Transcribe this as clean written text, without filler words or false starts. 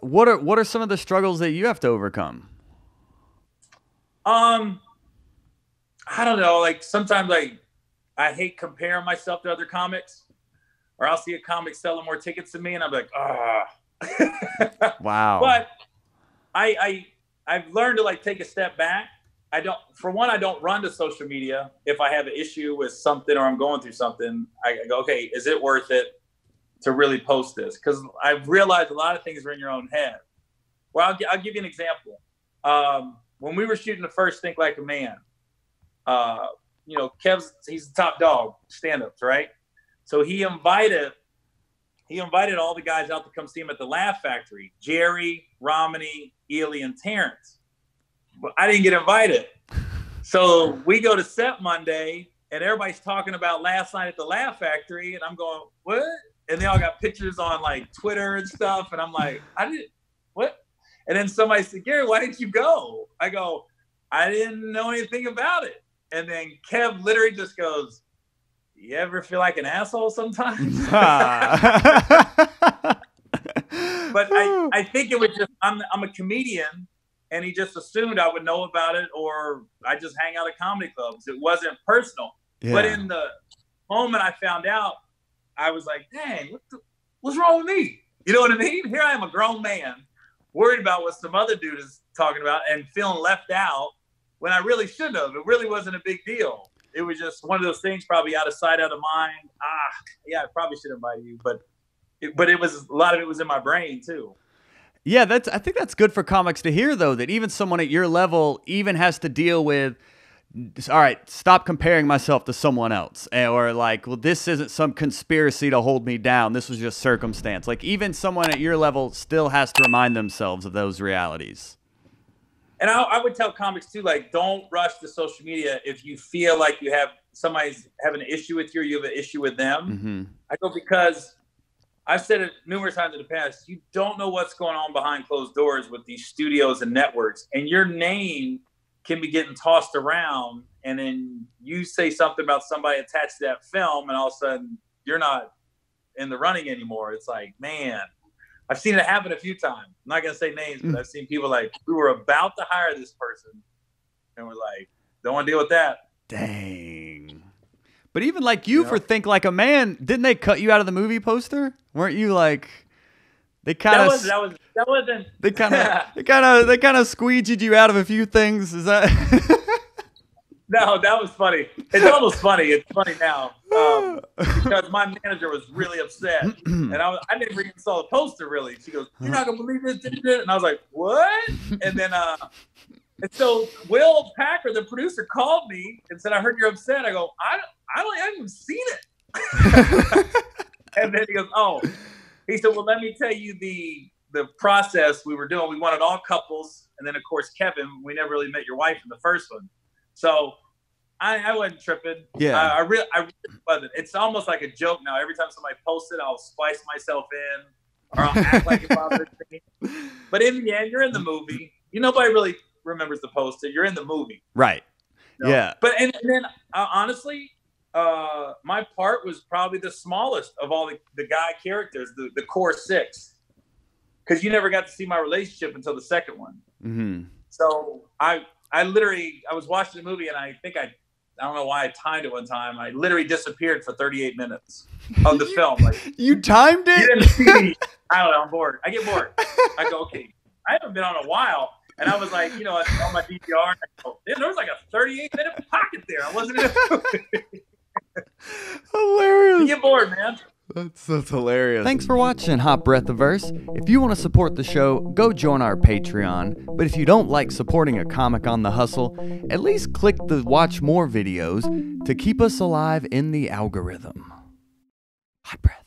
What are some of the struggles that you have to overcome? I don't know. Like sometimes I hate comparing myself to other comics, or I'll see a comic selling more tickets than me, and I'm like, ah. Wow. But I've learned to like take a step back. I don't run to social media if I have an issue with something or I'm going through something. I go, okay, is it worth it to really post this? Because I've realized a lot of things are in your own head. Well, I'll give you an example. When we were shooting the first Think Like a Man, he's the top dog, stand-ups, right? So he invited all the guys out to come see him at the Laugh Factory. Jerry, Romney, Ely, and Terrence. But I didn't get invited. So we go to set Monday, and everybody's talking about last night at the Laugh Factory, and I'm going, what? And they all got pictures on like Twitter and stuff, and I'm like, what? And then somebody said, Gary, why didn't you go? I go, I didn't know anything about it. And then Kev literally just goes, you ever feel like an asshole sometimes? But I think it was just, I'm a comedian, and he just assumed I would know about it, or I just hang out at comedy clubs. It wasn't personal. Yeah. But in the moment I found out, I was like, dang, what's wrong with me? You know what I mean? Here I am, a grown man, worried about what some other dude is talking about and feeling left out when I really shouldn't have. It really wasn't a big deal. It was just one of those things, probably out of sight, out of mind. Yeah, I probably should invite you, but it was, a lot of it was in my brain too. Yeah, I think that's good for comics to hear, though, that even someone at your level even has to deal with, all right, stop comparing myself to someone else. Or like, well, this isn't some conspiracy to hold me down. This was just circumstance. Like even someone at your level still has to remind themselves of those realities. And I would tell comics too, like, don't rush to social media if you feel like somebody's having an issue with you, or you have an issue with them. Mm-hmm. I go, because I've said it numerous times in the past, you don't know what's going on behind closed doors with these studios and networks, and your name can be getting tossed around, and then you say something about somebody attached to that film, and all of a sudden you're not in the running anymore. It's like, man, I've seen it happen a few times. I'm not going to say names, but I've seen people like, we were about to hire this person, and we're like, don't want to deal with that. Dang. But even like you for Think Like a Man, didn't they cut you out of the movie poster? Weren't you like, they kind of that wasn't they kind of squeegeed you out of a few things? Is that? No, that was funny. It's almost funny. It's funny now because my manager was really upset, and I never even saw the poster really. She goes, "You're not gonna believe this," and I was like, "What?" And then and so Will Packer, the producer, called me and said, "I heard you're upset." I go, I haven't even seen it. And then he goes, "Oh," he said, "Well, let me tell you the process we were doing. We wanted all couples, and then of course Kevin. We never really met your wife in the first one, so I wasn't tripping. Yeah, I really wasn't. It's almost like a joke now. Every time somebody posts it, I'll spice myself in, or I'll act like it bothers me. But in the end, you're in the movie. Nobody really remembers the poster. You're in the movie, right? Yeah. But and then honestly, my part was probably the smallest of all the guy characters, the core six, because you never got to see my relationship until the second one. Mm-hmm. So I was watching the movie, and I think I don't know why I timed it one time. I literally disappeared for 38 minutes of the film. Like, you timed it? You didn't see me. I don't know. I'm bored. I get bored. I go, okay, I haven't been on a while. And I was like, on my DVR, and I go, there was like a 38-minute pocket there. I wasn't in a movie. Hilarious. You get bored, man. That's hilarious. Thanks for watching Hot Breath of Verse. If you want to support the show, go join our Patreon. But if you don't like supporting a comic on the hustle, at least click the watch more videos to keep us alive in the algorithm. Hot Breath.